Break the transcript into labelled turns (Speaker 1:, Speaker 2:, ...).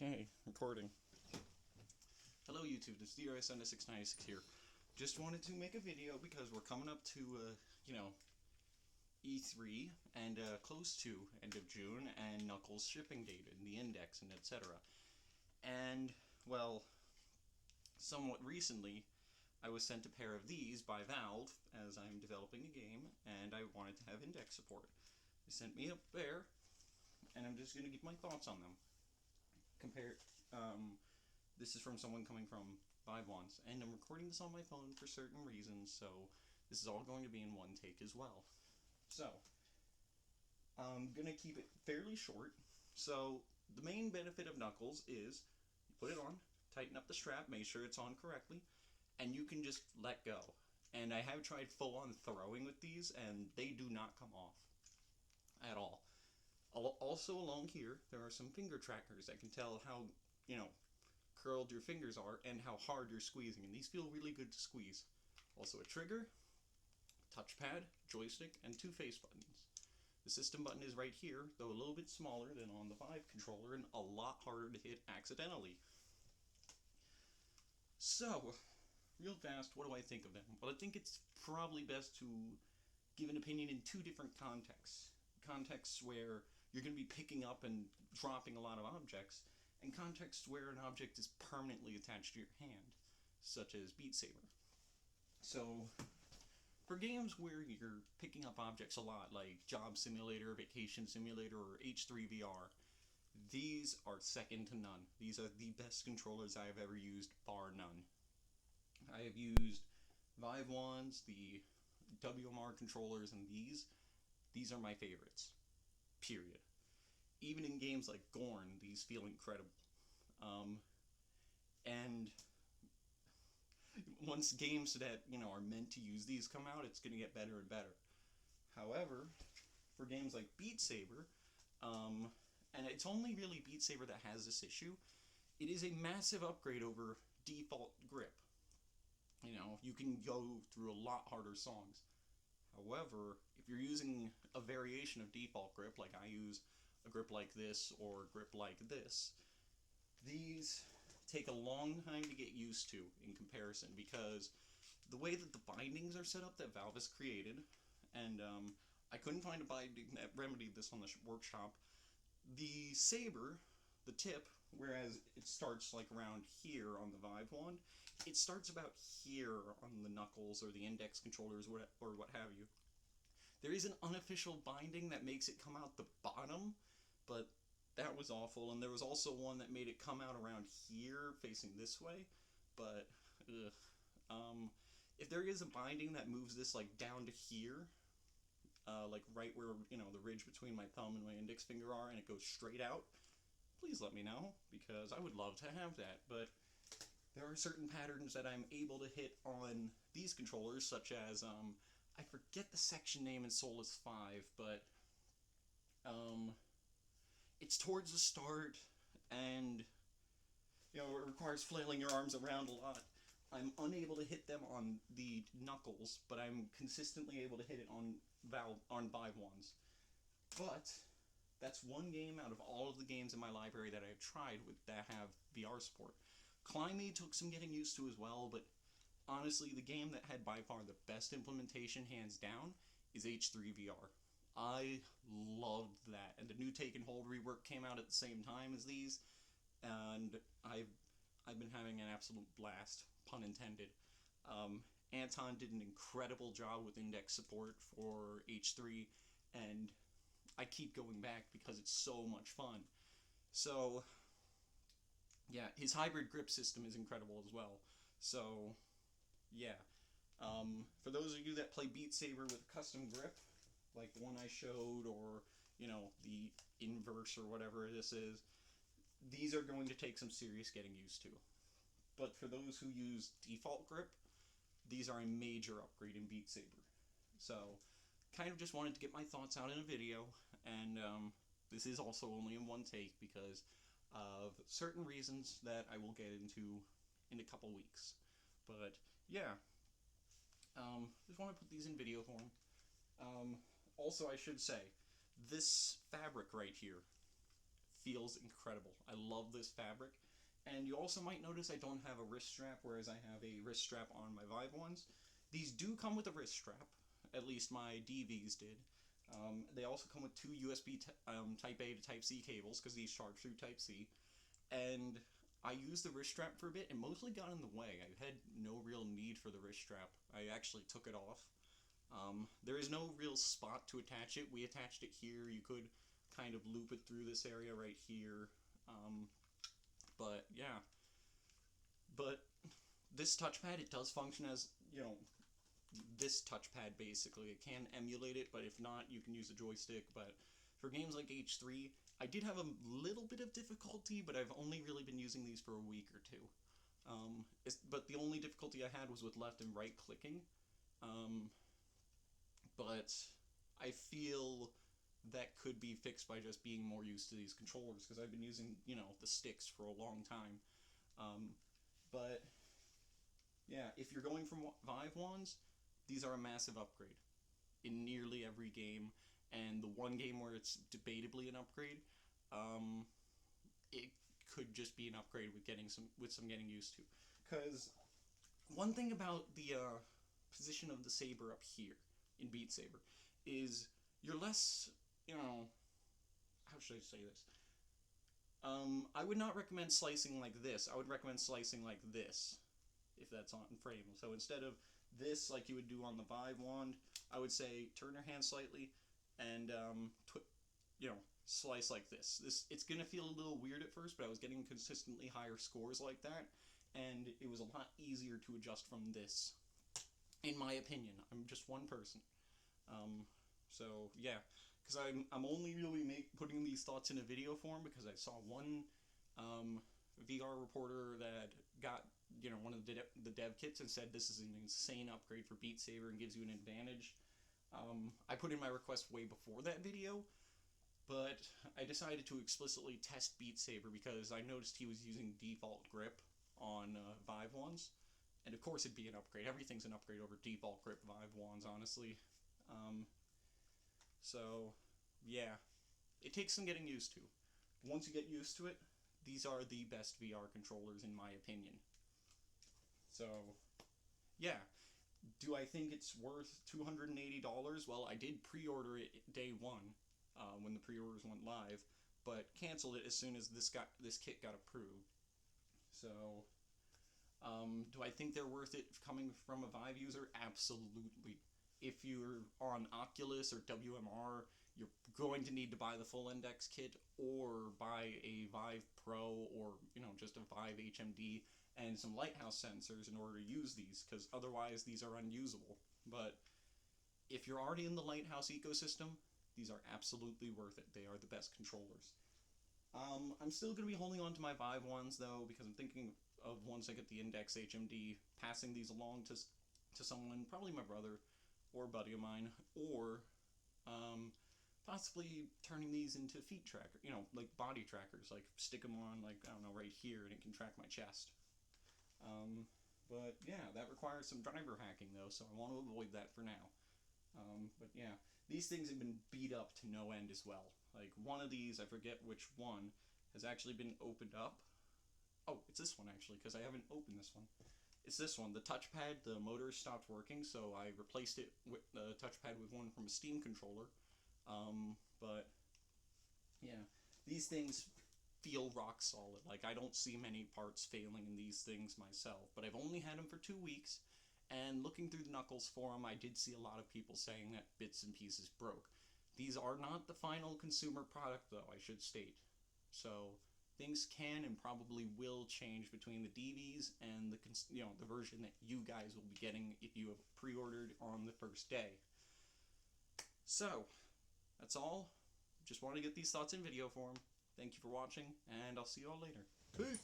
Speaker 1: Okay, recording. Hello YouTube, this is DRS696 here. Just wanted to make a video because we're coming up to, E3 and close to end of June and Knuckles shipping date and the index and etc. And, well, somewhat recently, I was sent a pair of these by Valve as I'm developing a game and I wanted to have index support. They sent me a pair and I'm just going to give my thoughts on them. This is from someone coming from ViveWants, and I'm recording this on my phone for certain reasons, so this is all going to be in one take as well. So, I'm gonna keep it fairly short. So, the main benefit of Knuckles is you put it on, tighten up the strap, make sure it's on correctly, and you can just let go. And I have tried full-on throwing with these, and they do not come off at all. Also along here, there are some finger trackers that can tell how, curled your fingers are and how hard you're squeezing, and these feel really good to squeeze. Also a trigger, touchpad, joystick, and two face buttons. The system button is right here, though a little bit smaller than on the Vive controller and a lot harder to hit accidentally. So, real fast, what do I think of them? Well, I think it's probably best to give an opinion in two different contexts. Contexts where you're going to be picking up and dropping a lot of objects, and contexts where an object is permanently attached to your hand, such as Beat Saber. So, for games where you're picking up objects a lot, like Job Simulator, Vacation Simulator, or H3VR, these are second to none. These are the best controllers I have ever used, bar none. I have used ViveWants, the WMR controllers, and these are my favorites. Period. Even in games like Gorn, these feel incredible. And once games that, are meant to use these come out, it's going to get better and better. However, for games like Beat Saber, and it's only really Beat Saber that has this issue, it is a massive upgrade over default grip. You can go through a lot harder songs. However, if you're using a variation of default grip, like I use a grip like this or a grip like this, these take a long time to get used to in comparison, because the way that the bindings are set up that Valve has created, and I couldn't find a binding that remedied this on the workshop. The saber, the tip, whereas it starts like around here on the Vive wand, it starts about here on the Knuckles or the index controllers or what have you. There is an unofficial binding that makes it come out the bottom, but that was awful. And there was also one that made it come out around here, facing this way, but if there is a binding that moves this like down to here, like right where the ridge between my thumb and my index finger are, and it goes straight out, please let me know, because I would love to have that. But there are certain patterns that I'm able to hit on these controllers, such as I forget the section name in Solus 5, but it's towards the start, and it requires flailing your arms around a lot. I'm unable to hit them on the Knuckles, but I'm consistently able to hit it on Vive ones. But that's one game out of all of the games in my library that I've tried that have VR support. Climbing took some getting used to as well, but honestly, the game that had by far the best implementation, hands down, is H3VR. I loved that, and the new Take and Hold rework came out at the same time as these, and I've been having an absolute blast, pun intended. Anton did an incredible job with index support for H3, and I keep going back because it's so much fun. So, yeah, his hybrid grip system is incredible as well. So, yeah. For those of you that play Beat Saber with a custom grip, like the one I showed, or, the inverse or whatever this is, these are going to take some serious getting used to. But for those who use default grip, these are a major upgrade in Beat Saber. So, kind of just wanted to get my thoughts out in a video, and this is also only in one take because of certain reasons that I will get into in a couple weeks. But, yeah. Just want to put these in video form. Also, I should say, this fabric right here feels incredible. I love this fabric. And you also might notice I don't have a wrist strap, whereas I have a wrist strap on my Vive ones. These do come with a wrist strap, at least my DVs did. They also come with two USB Type A to Type C cables, because these charge through Type C. And I used the wrist strap for a bit, and mostly got in the way. I had no real need for the wrist strap. I actually took it off. There is no real spot to attach it. We attached it here. You could kind of loop it through this area right here. But yeah. But this touchpad, it does function as, this touchpad basically. It can emulate it, but if not, you can use a joystick. But for games like H3, I did have a little bit of difficulty, but I've only really been using these for a week or two. But the only difficulty I had was with left and right clicking. But I feel that could be fixed by just being more used to these controllers, because I've been using, the sticks for a long time. But yeah, if you're going from Vive wands, these are a massive upgrade in nearly every game. And the one game where it's debatably an upgrade, it could just be an upgrade with some getting used to. Because one thing about the position of the saber up here in Beat Saber is you're less, how should I say this? I would not recommend slicing like this. I would recommend slicing like this, if that's on frame. So instead of this, like you would do on the Vive wand, I would say turn your hand slightly and, slice like this. It's gonna feel a little weird at first, but I was getting consistently higher scores like that, and it was a lot easier to adjust from this, in my opinion. I'm just one person. So yeah, because I'm only really putting these thoughts in a video form because I saw one VR reporter that got one of the dev kits and said this is an insane upgrade for Beat Saber and gives you an advantage. I put in my request way before that video, but I decided to explicitly test Beat Saber because I noticed he was using default grip on Vive wands, and of course it'd be an upgrade. Everything's an upgrade over default grip Vive wands, honestly. So yeah, it takes some getting used to. But once you get used to it, these are the best VR controllers in my opinion. So yeah, do I think it's worth $280? Well, I did pre-order it day one, when the pre-orders went live, but canceled it as soon as this kit got approved. So, do I think they're worth it coming from a Vive user? Absolutely. If you're on Oculus or WMR, you're going to need to buy the full index kit or buy a Vive Pro or, just a Vive HMD and some Lighthouse sensors in order to use these, because otherwise these are unusable. But if you're already in the Lighthouse ecosystem, these are absolutely worth it. They are the best controllers. I'm still going to be holding on to my Vive ones, though, because I'm thinking of, once I get the Index HMD, passing these along to someone, probably my brother or a buddy of mine, or possibly turning these into feet tracker, like body trackers, like stick them on, like, I don't know, right here, and it can track my chest. But yeah, that requires some driver hacking, though, so I want to avoid that for now. But yeah, these things have been beat up to no end as well. Like, one of these, I forget which one, has actually been opened up. Oh, it's this one, actually, because I haven't opened this one. It's this one. The touchpad, the motor stopped working, so I replaced it with the touchpad with one from a Steam controller. But yeah, these things feel rock solid. Like, I don't see many parts failing in these things myself, but I've only had them for 2 weeks, and looking through the Knuckles forum, I did see a lot of people saying that bits and pieces broke. These are not the final consumer product, though, I should state. So things can and probably will change between the DVs and the version that you guys will be getting if you have pre-ordered on the first day. So that's all. Just wanted to get these thoughts in video form. Thank you for watching, and I'll see you all later. Peace!